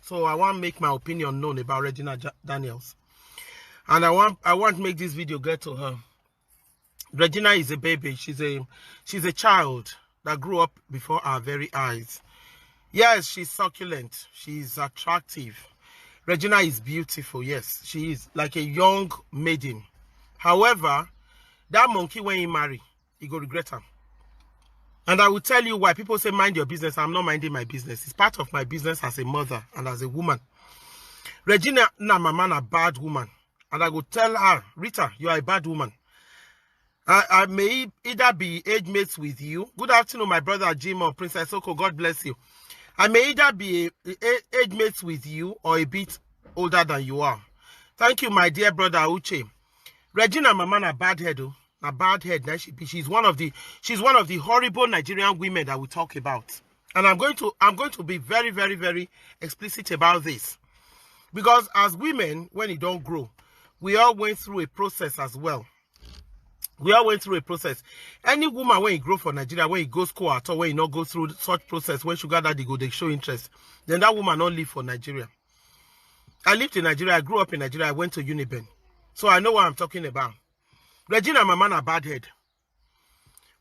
So I want to make my opinion known about Regina Daniels. And I want to make this video get to her. Regina is a baby. She's a child that grew up before our very eyes. Yes, she's succulent. She's attractive. Regina is beautiful. Yes, she is like a young maiden. However, that monkey when he marry, he go regret him. And I will tell you why. People say, mind your business. I'm not minding my business. It's part of my business as a mother and as a woman. Regina, my man, a bad woman. And I will tell her, Rita, you are a bad woman. I may either be age mates with you. Good afternoon, my brother Jim or Princess Oko. God bless you. I may either be age mates with you or a bit older than you are. Thank you, my dear brother Uche. Regina, my man, a bad head, oh. A bad head. She's one of the horrible Nigerian women that we talk about. And I'm going to be very, very, very explicit about this. Because as women, when you don't grow, we all went through a process as well. We all went through a process. Any woman, when you grow for Nigeria, when you go school at all, when you not go through such process, when sugar daddy go, they show interest, then that woman not live for Nigeria. I lived in Nigeria. I grew up in Nigeria. I went to Uniben. So I know what I'm talking about. Regina, my man, a bad head.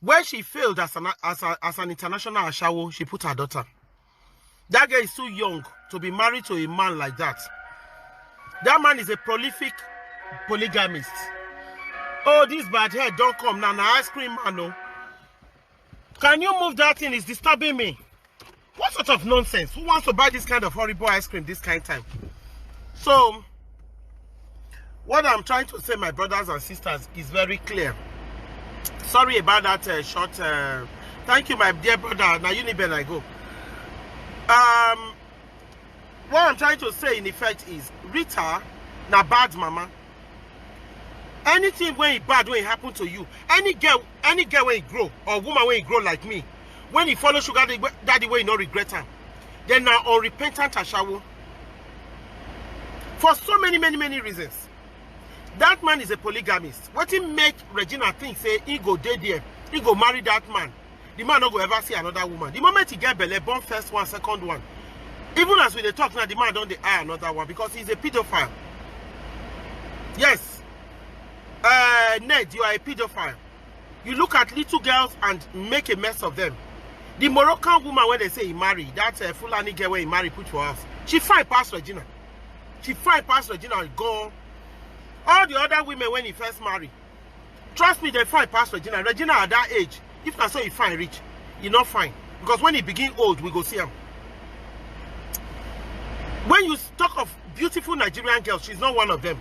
When she failed as an international ashawo, she put her daughter. That girl is too young to be married to a man like that. That man is a prolific polygamist. Oh, this bad head don't come now. Ice cream man, no. Can you move that thing? It's disturbing me. What sort of nonsense? Who wants to buy this kind of horrible ice cream this kind of time? So, what I'm trying to say, my brothers and sisters, is very clear. Sorry about that short. Thank you, my dear brother. Now, Uniben, I go. What I'm trying to say, in effect, is Rita, na bad mama. Anything when it bad, when it happen to you, any girl when it grow, or woman when it grow like me, when he follow sugar daddy way, no regret her, then now unrepentant ashawo. For so many reasons. That man is a polygamist. What he make Regina think, say, he go dead there, he go marry that man. The man not go ever see another woman. The moment he get belly, born first one, second one. Even as we dey talk now, the man don't eye another one because he's a pedophile. Yes. Ned, you are a pedophile. You look at little girls and make a mess of them. The Moroccan woman, when they say he married, that Fulani girl when he married, put for us. She fine past Regina. She fine past Regina and gone. All the other women when he first married, trust me, they fine past Regina. Regina at that age, if not so he fine rich, he not fine. Because when he begin old, we go see him. When you talk of beautiful Nigerian girls, she's not one of them.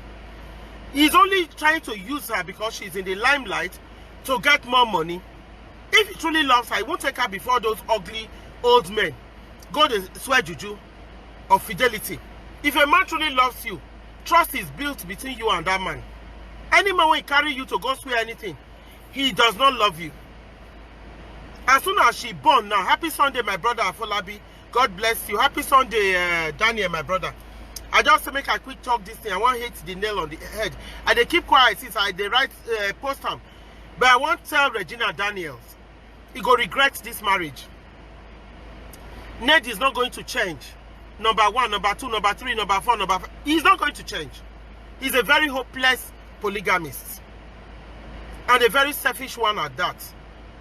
He's only trying to use her because she's in the limelight to get more money. If he truly loves her, he won't take her before those ugly old men. Go to swear juju of fidelity. If a man truly loves you, trust is built between you and that man. Any man will carry you to go swear anything, he does not love you. As soon as she born now, happy Sunday, my brother Afolabi. God bless you. Happy Sunday, Daniel, my brother. I just make a quick talk this thing. I want to hit the nail on the head. And they keep quiet since they write post them. But I want to tell Regina Daniels, he go regret this marriage. Ned is not going to change. Number 1, number 2, number 3, number 4, number 5. He's not going to change. He's a very hopeless polygamist. And a very selfish one at that.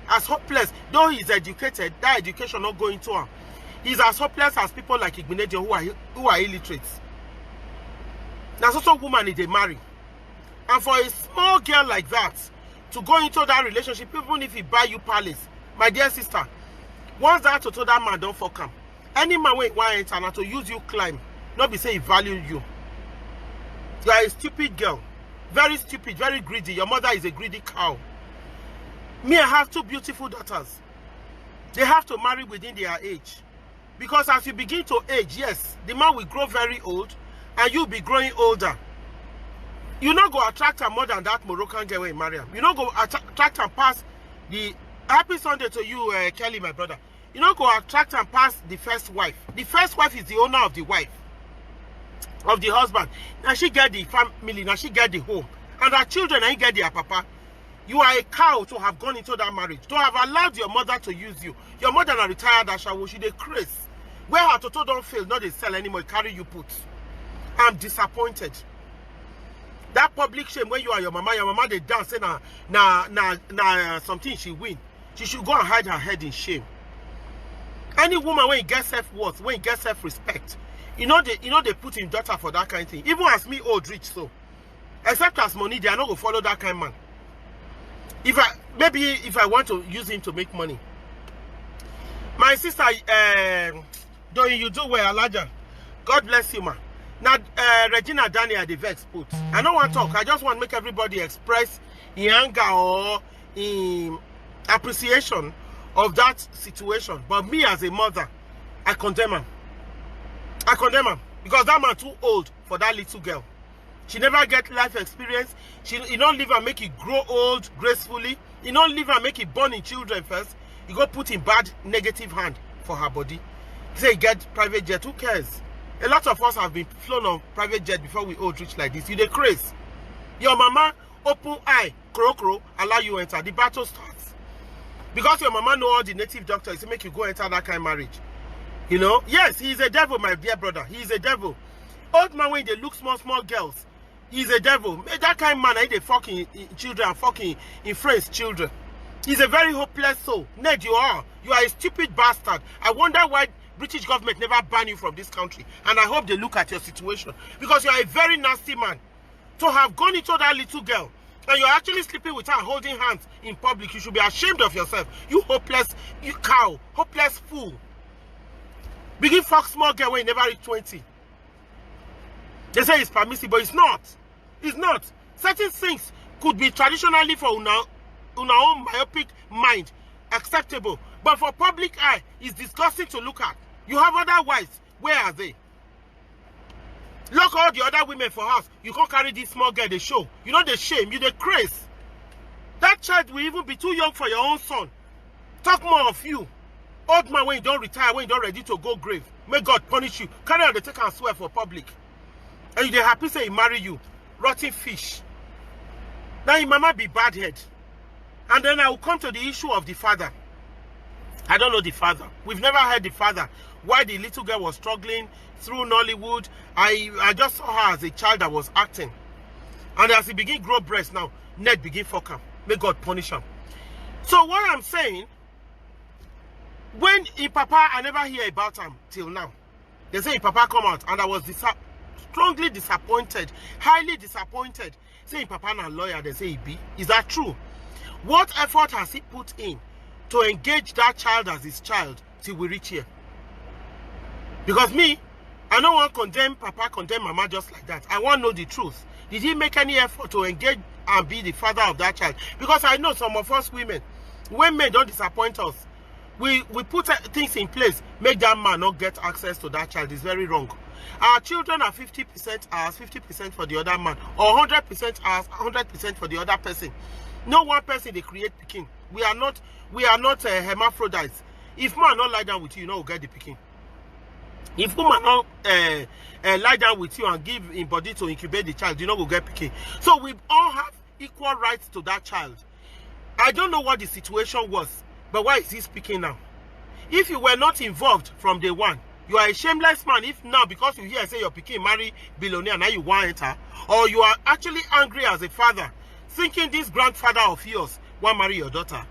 As hopeless, though he's educated, that education not going to him. He's as hopeless as people like Igbenedion who are illiterates. That's also a woman they marry. And for a small girl like that to go into that relationship, even if he buy you palace, my dear sister, once that to that man don't fuck him. Any man when want enter now to use you climb, not be say he value you. You are a stupid girl. Very stupid, very greedy. Your mother is a greedy cow. Me, I have 2 beautiful daughters. They have to marry within their age. Because as you begin to age, yes, the man will grow very old and you'll be growing older. You not go attract her more than that Moroccan girl when you marry her. You not go attract her past the happy Sunday to you, Kelly, my brother. You not go attract her past the first wife. The first wife is the owner of the wife, of the husband. Now she get the family, now she get the home. And her children, and you get their papa. You are a cow to have gone into that marriage, to have allowed your mother to use you. Your mother na retired ashawo, she dey craze. Where her toto don't fail, not they sell anymore, carry you put. I'm disappointed. That public shame when you are your mama they dance say something she win. She should go and hide her head in shame. Any woman when you get self-worth, when you get self-respect, you know they put in daughter for that kind of thing. Even as me old rich so. Except as money, they are not going to follow that kind of man. Maybe if I want to use him to make money. My sister, you do well, Elijah. God bless you, man. Now, Regina Daniel, the vex put. I don't want to talk. I just want to make everybody express in anger or in appreciation of that situation. But me as a mother, I condemn him. I condemn him. Because that man too old for that little girl. She never get life experience. You don't leave her make it grow old gracefully. You don't leave her make it born in children first. You go put in bad negative hand for her body. Say get private jet. Who cares? A lot of us have been flown on private jet before we old rich like this. You dey craze. Your mama open eye, crow, allow you enter. The battle starts. Because your mama know all the native doctors, it make you go enter that kind of marriage. You know? Yes, he is a devil, my dear brother. He is a devil. Old man when they look small girls, he's a devil. That kind of man, they fucking children and fucking in friends' children. He's a very hopeless soul. Ned, you are. You are a stupid bastard. I wonder why British government never ban you from this country. And I hope they look at your situation. Because you are a very nasty man. To have gone into that little girl, and you're actually sleeping with her holding hands in public, you should be ashamed of yourself. You hopeless, you cow, hopeless fool. Begin fuck small girl when you never reach 20. They say it's permissible, but it's not. It's not. Certain things could be traditionally for una own myopic mind acceptable. But for public eye, it's disgusting to look at. You have other wives. Where are they? Look all the other women for house. You can't carry this small girl, they show. You know the shame, you the craze. That child will even be too young for your own son. Talk more of you. Old man when you don't retire, when you don't ready to go grave. May God punish you. Carry on the take and swear for public. And you dey happy say he marry you. Rotten fish. Now your mama be bad head. And then I will come to the issue of the father. I don't know the father. We've never heard the father. Why the little girl was struggling through Nollywood. I just saw her as a child that was acting. And as he begin grow breast now, Ned begin fuck him. May God punish him. So what I'm saying, when in Papa, I never hear about him till now. They say in Papa come out and I was strongly disappointed, highly disappointed. Say in Papa na lawyer, they say he be. Is that true? What effort has he put in to engage that child as his child till we reach here? Because me, I don't want to condemn Papa, condemn Mama just like that. I want to know the truth. Did he make any effort to engage and be the father of that child? Because I know some of us women, when men don't disappoint us, we put things in place, make that man not get access to that child. Is very wrong. Our children are 50% ours, 50% for the other man, or 100% ours, 100% for the other person. No one person they create picking. We are not hermaphrodites. If man not lie down with you, you know we'll get the picking. If woman not lie down with you and give in body to incubate the child, you know we'll get picking. So we all have equal rights to that child. I don't know what the situation was, but why is he speaking now? If you were not involved from day one, you are a shameless man. If now, because you hear say your pikin marry billionaire, now you want enter, or you are actually angry as a father, thinking this grandfather of yours want marry your daughter.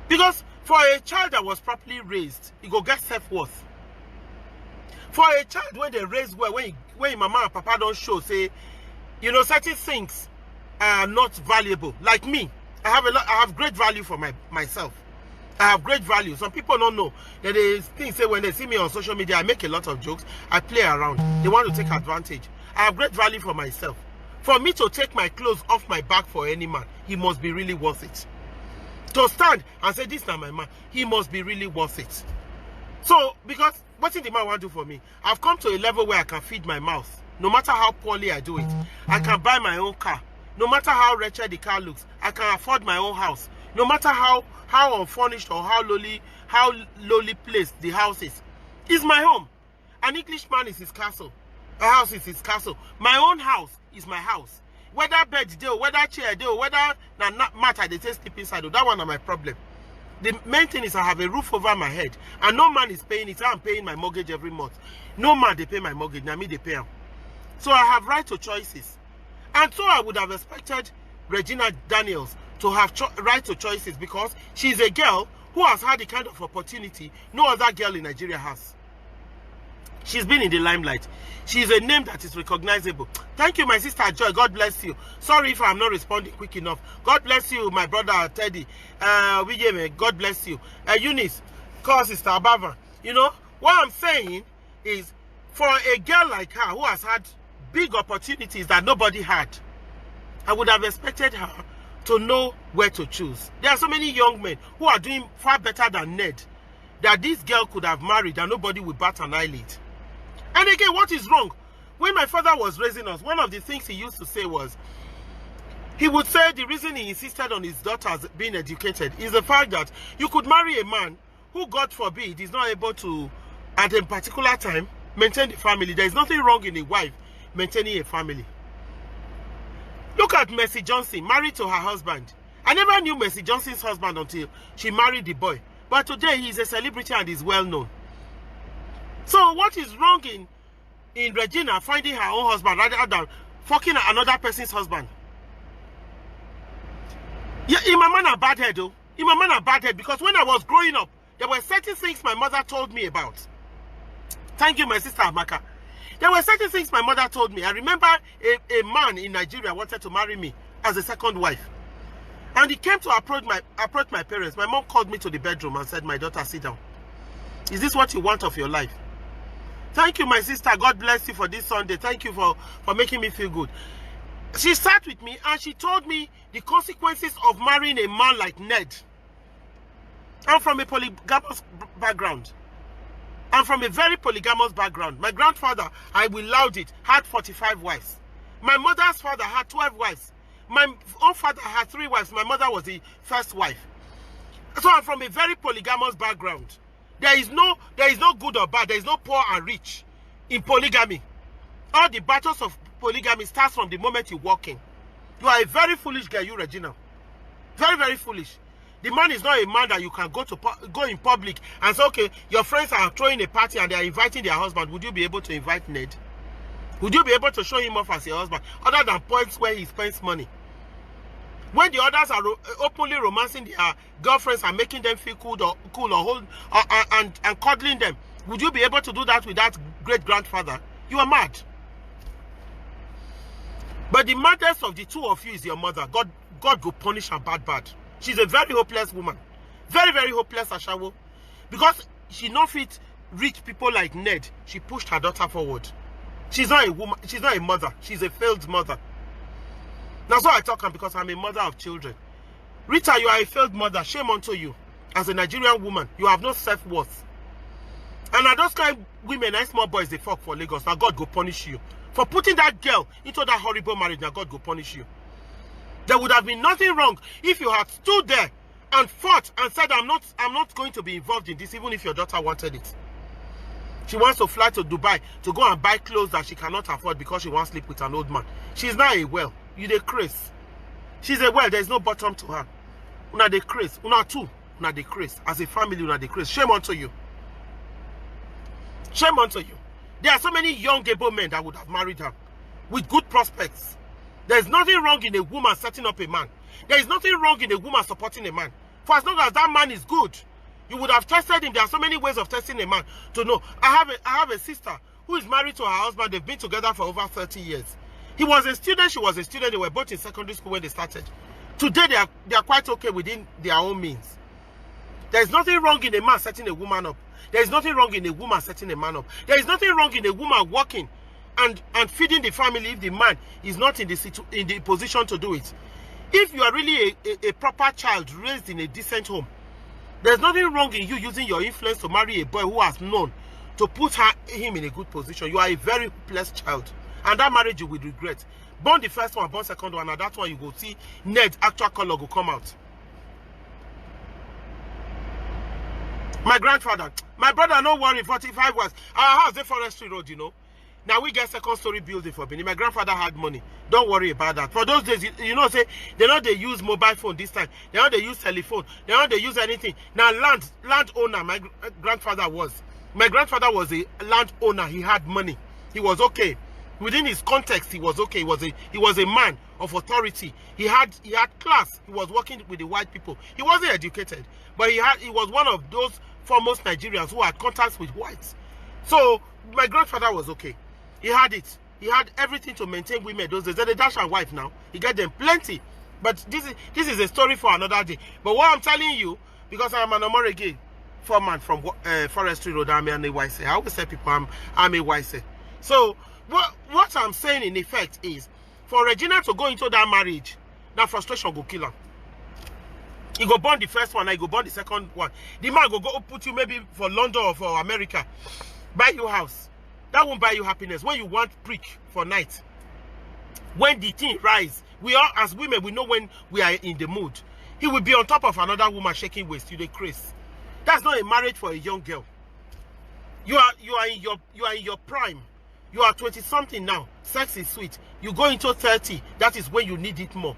Because for a child that was properly raised, he go get self-worth. For a child when they raise well, when mama and papa don't show, say, you know, certain things are not valuable. Like me, I have great value for myself. I have great value. Some people don't know that they things say when they see me on social media, I make a lot of jokes. I play around. They want to take advantage. I have great value for myself. For me to take my clothes off my back for any man, he must be really worth it. To stand and say, this is not my man, he must be really worth it. So, because what did the man want to do for me? I've come to a level where I can feed my mouth. No matter how poorly I do it. I can buy my own car. No matter how wretched the car looks, I can afford my own house. No matter how unfurnished or how lowly placed the house is. It's my home. An Englishman is his castle. A house is his castle. My own house is my house. Whether bed deal, whether chair deal, whether na matter they say sleep inside, that one are my problem. The main thing is I have a roof over my head, and no man is paying it. I'm paying my mortgage every month. No man, they pay my mortgage. Now me, they pay them. So I have right to choices. And so I would have expected Regina Daniels to have right to choices, because she's a girl who has had the kind of opportunity no other girl in Nigeria has. She's been in the limelight. She's a name that is recognizable. Thank you, my sister Joy. God bless you. Sorry if I'm not responding quick enough. God bless you, my brother Teddy. God bless you. Eunice, call sister Abava. You know, what I'm saying is, for a girl like her who has had big opportunities that nobody had, I would have expected her to know where to choose. There are so many young men who are doing far better than Ned, that this girl could have married and nobody would bat an eyelid. And again, what is wrong? When my father was raising us, one of the things he used to say was, he would say the reason he insisted on his daughters being educated is the fact that you could marry a man who, God forbid, is not able to, at a particular time, maintain the family. There is nothing wrong in a wife maintaining a family. Look at Mercy Johnson, married to her husband. I never knew Mercy Johnson's husband until she married the boy. But today, he is a celebrity and is well known. So what is wrong in Regina finding her own husband rather than fucking another person's husband? Yeah, in my man a bad head though. In my man a bad head, because when I was growing up, there were certain things my mother told me about. Thank you, my sister Amaka. There were certain things my mother told me. I remember a man in Nigeria wanted to marry me as a second wife. And he came to approach my parents. My mom called me to the bedroom and said, my daughter, sit down. Is this what you want of your life? Thank you, my sister. God bless you for this Sunday. Thank you for making me feel good. She sat with me and she told me the consequences of marrying a man like Ned. I'm from a polygamous background. I'm from a very polygamous background. My grandfather, I will loud it, had 45 wives. My mother's father had 12 wives. My own father had 3 wives. My mother was the first wife. So I'm from a very polygamous background. There is no good or bad. There is no poor and rich in polygamy. All the battles of polygamy starts from the moment you walk in. You are a very foolish girl, you, Regina. Very, very foolish. The man is not a man that you can go in public and say, okay, your friends are throwing a party and they are inviting their husband. Would you be able to invite Ned? Would you be able to show him off as your husband, other than points where he spends money? When the others are openly romancing their girlfriends and making them feel cool and cuddling them, would you be able to do that with that great-grandfather? You are mad. But the maddest of the two of you is your mother. God will punish her bad. She's a very hopeless woman. Very, very hopeless, Ashawo. Because she not fit rich people like Ned, she pushed her daughter forward. She's not a woman. She's not a mother. She's a failed mother. That's why I talk, because I'm a mother of children. Rita, you are a failed mother. Shame unto you. As a Nigerian woman, you have no self-worth. And now those kind of women and small boys, they fuck for Lagos. Now God go punish you. For putting that girl into that horrible marriage, now God go punish you. There would have been nothing wrong if you had stood there and fought and said, I'm not going to be involved in this, even if your daughter wanted it. She wants to fly to Dubai to go and buy clothes that she cannot afford because she wants to sleep with an old man. She's not a well. You dey craze. She's a well. There is no bottom to her. Una dey craze. Una too. Una dey craze. As a family, una dey craze. Shame unto you. Shame unto you. There are so many young able men that would have married her with good prospects. There is nothing wrong in a woman setting up a man. There is nothing wrong in a woman supporting a man. For as long as that man is good, you would have tested him. There are so many ways of testing a man to know. I have a sister who is married to her husband. They've been together for over 30 years. He was a student, she was a student. They were both in secondary school when they started. Today, they are quite okay within their own means. There is nothing wrong in a man setting a woman up. There is nothing wrong in a woman setting a man up. There is nothing wrong in a woman working and feeding the family if the man is not in the position to do it. If you are really a proper child raised in a decent home, there's nothing wrong in you using your influence to marry a boy who has known to put him in a good position. You are a very blessed child. And that marriage you will regret. Born the first one, born second one, and that one you go see Ned actual color will come out. My grandfather, my brother, no worry, 45 was. Our house, the forestry road, you know. Now we get second story building for Benin. My grandfather had money. Don't worry about that. For those days, you know, say they know they use mobile phone this time. They know they use telephone. They know they use anything. Now landowner, my grandfather was. My grandfather was a landowner. He had money. He was okay. Within his context, he was okay. He was a man of authority. He had class. He was working with the white people. He wasn't educated, but he was one of those foremost Nigerians who had contacts with whites. So my grandfather was okay. He had it. He had everything to maintain women those days. They're the dash and wife now. He got them plenty. But this is a story for another day. But what I'm telling you, because I'm an Omoregie foreman from Forestry Road, I'm a YC. I always tell people I'm a YC. So what I'm saying in effect is, for Regina to go into that marriage, that frustration go kill her. He go burn the first one, I go burn the second one. The man go put you maybe for London or for America, buy you house. That won't buy you happiness. When you want prick for night, when the thing rise, we all as women, we know when we are in the mood. He will be on top of another woman shaking waist. You the craze. That's not a marriage for a young girl. You are in your prime. You are 20 something now. Sex is sweet. You go into 30. That is when you need it more.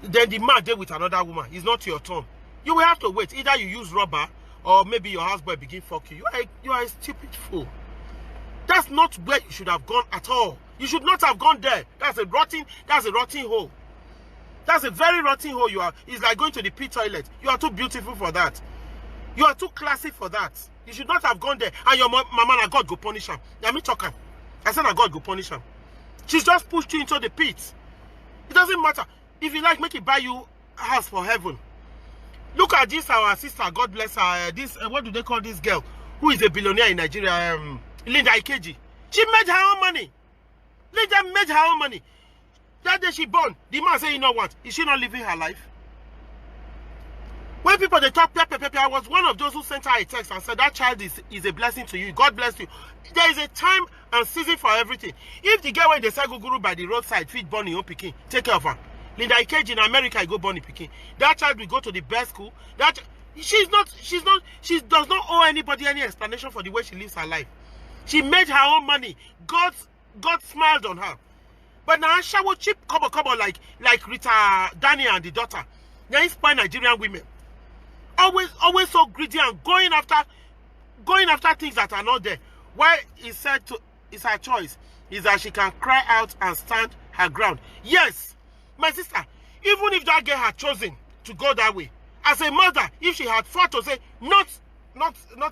Then the man there with another woman. It's not your turn. You will have to wait. Either you use rubber or maybe your houseboy begin fuck you. You are a stupid fool. That's not where you should have gone at all. You should not have gone there. That's a rotten hole. That's a very rotten hole you are. It's like going to the pit toilet. You are too beautiful for that. You are too classy for that. You should not have gone there. And your mama and God go punish him. Yeah, me talking. I said that God go punish him. She's just pushed you into the pit. It doesn't matter. If you like, make it buy you a house for heaven. Look at this, our sister, God bless her. This, what do they call this girl? Who is a billionaire in Nigeria? Linda Ikeji. She made her own money. Linda made her own money. That day she born, the man say, you know what? Is she not living her life? When people they talk pepe, I was one of those who sent her a text and said that child is a blessing to you. God bless you. There is a time and season for everything. If the girl when they say guru by the roadside feed born your own pikin, take care of her. Linda Ikeji in America, I go born pikin. That child will go to the best school. She does not owe anybody any explanation for the way she lives her life. She made her own money. God smiled on her. But now she will cheap cover like Rita Daniel and the daughter. Now inspire Nigerian women. Always so greedy and going after things that are not there. Why he said it's her choice is that she can cry out and stand her ground. Yes, my sister, even if that girl had chosen to go that way, as a mother, if she had fought to say, not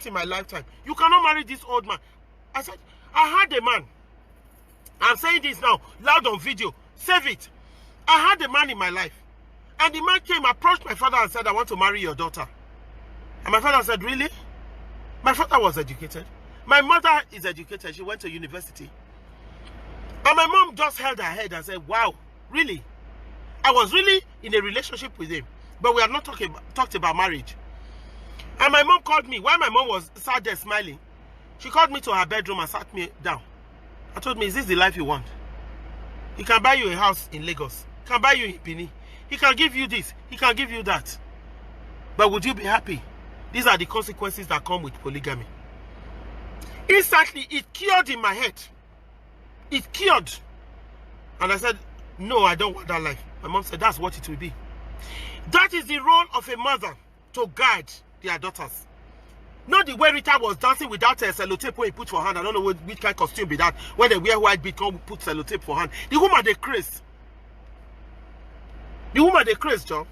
in my lifetime, you cannot marry this old man. I said, I had a man. I'm saying this now, loud on video. Save it. I had a man in my life. And the man came, approached my father and said, I want to marry your daughter. And my father said, really? My father was educated. My mother is educated. She went to university. And my mom just held her head and said, wow, really? I was really in a relationship with him. But we had not talked about marriage. And my mom called me. While my mom was sat there smiling, she called me to her bedroom and sat me down. I told me, is this the life you want? He can buy you a house in Lagos. He can buy you in Benin. He can give you this. He can give you that. But would you be happy? These are the consequences that come with polygamy. Instantly, it cured in my head. It cured. And I said, no, I don't want that life. My mom said, that's what it will be. That is the role of a mother, to guide their daughters. Not the way Rita was dancing without a sellotape when he put for hand. I don't know which kind of costume be that. When they wear white beat, come put sellotape for hand. The woman, they craze. The woman, they craze, John.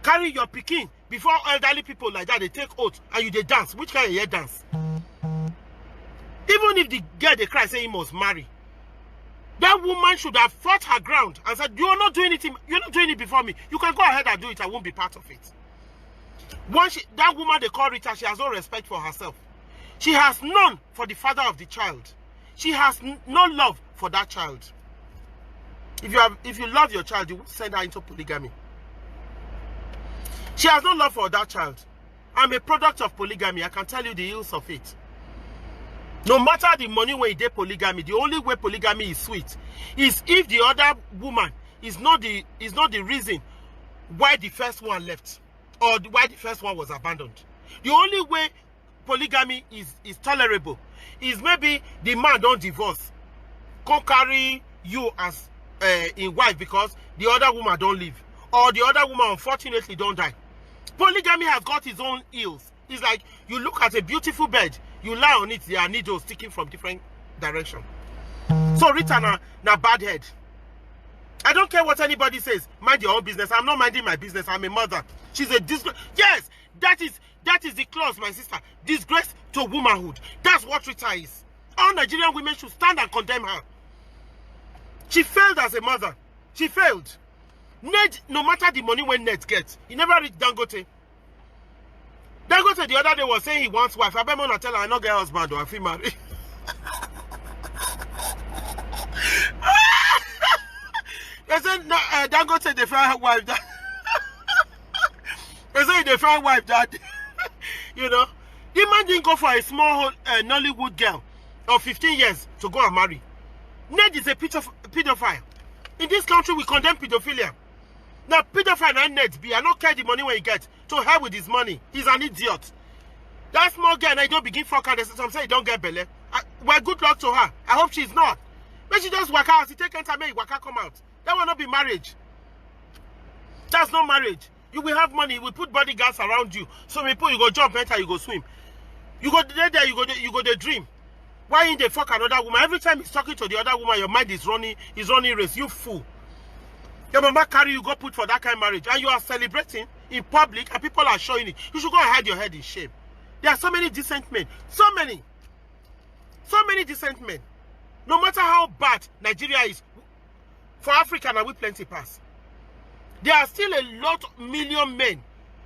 Carry your pikin before elderly people like that, they take oath and you they dance. Which kind of year dance? Even if the girl they cry, say he must marry. That woman should have fought her ground and said, you are not doing it. You're not doing it before me. You can go ahead and do it. I won't be part of it. Once that woman they call Rita, she has no respect for herself. She has none for the father of the child. She has no love for that child. If you love your child, you will send her into polygamy. She has no love for that child. I'm a product of polygamy. I can tell you the ills of it. No matter the money when you do polygamy, the only way polygamy is sweet is if the other woman is not the reason why the first one left or why the first one was abandoned. The only way polygamy is tolerable is maybe the man don't divorce can't carry you as in wife because the other woman don't live, or the other woman unfortunately don't die. Polygamy has got its own ills. It's like you look at a beautiful bed, you lie on it, there are needles sticking from different directions. So Rita na bad head. I don't care what anybody says. Mind your own business. I'm not minding my business. I'm a mother. She's a disgrace. Yes, that is the clause, my sister. Disgrace to womanhood. That's what Rita is. All Nigerian women should stand and condemn her. She failed as a mother. She failed. Ned, no matter the money when Ned gets, he never reached Dangote. Dangote the other day was saying he wants wife. I bet Mona tell her I not get husband or I feel married. They said no, Dangote they find wife that. They say they find wife that. You know, the man didn't go for a small Nollywood girl of 15 years to go and marry. Ned is a pedophile. In this country, we condemn pedophilia. Now, pedophile and Ned be, I don't care the money when he gets. To hell with his money. He's an idiot. That small girl, and I don't begin fuck her. Some say he don't get belly. Well, good luck to her. I hope she's not. But she just work out. She take time, waka come out. That will not be marriage. That's not marriage. You will have money. We put bodyguards around you. So people, you go jump, enter, you go swim. You go there, you go the dream. Why in the fuck another woman? Every time he's talking to the other woman, your mind is running race. You fool. Your mama carry you go put for that kind of marriage, and you are celebrating in public, and people are showing it. You should go and hide your head in shame. There are so many decent men. So many decent men. No matter how bad Nigeria is, for Africa now we plenty pass. There are still a lot of million men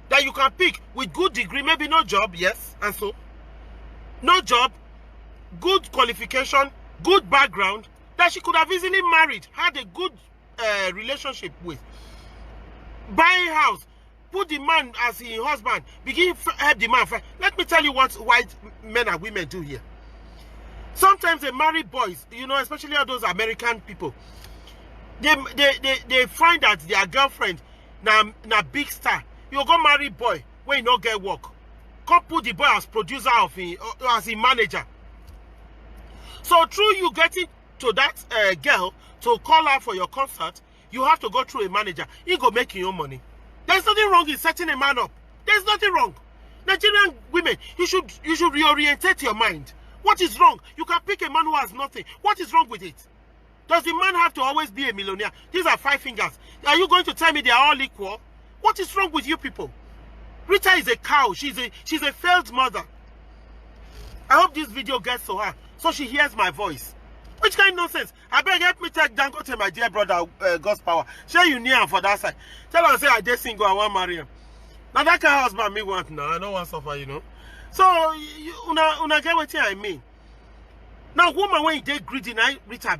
that you can pick with good degree, maybe no job, yes, and so. No job, good qualification, good background, that she could have easily married, had a good relationship with. Buy a house, put the man as his husband, begin help the man. Let me tell you what white men and women do here. Sometimes they marry boys, you know, especially all those American people. They find that their girlfriend na big star. You go marry boy when you not get work. Come put the boy as producer of him, or as a manager. So through you getting to that girl to call her for your concert, you have to go through a manager. He go make your own money. There's nothing wrong in setting a man up. There's nothing wrong. Nigerian women, you should reorientate your mind. What is wrong? You can pick a man who has nothing. What is wrong with it? Does the man have to always be a millionaire? These are 5 fingers. Are you going to tell me they are all equal? What is wrong with you people? Rita is a cow. She's a failed mother. I hope this video gets to her so she hears my voice. Which kind of nonsense? I beg, help me take Dangote, my dear brother, God's power. Share you near for that side. Tell her, say, I just single, I want to marry him. Now that kind of husband me want now. I don't want to suffer, you know. So, una get what I mean. Now, woman, when you date greedy, now, Rita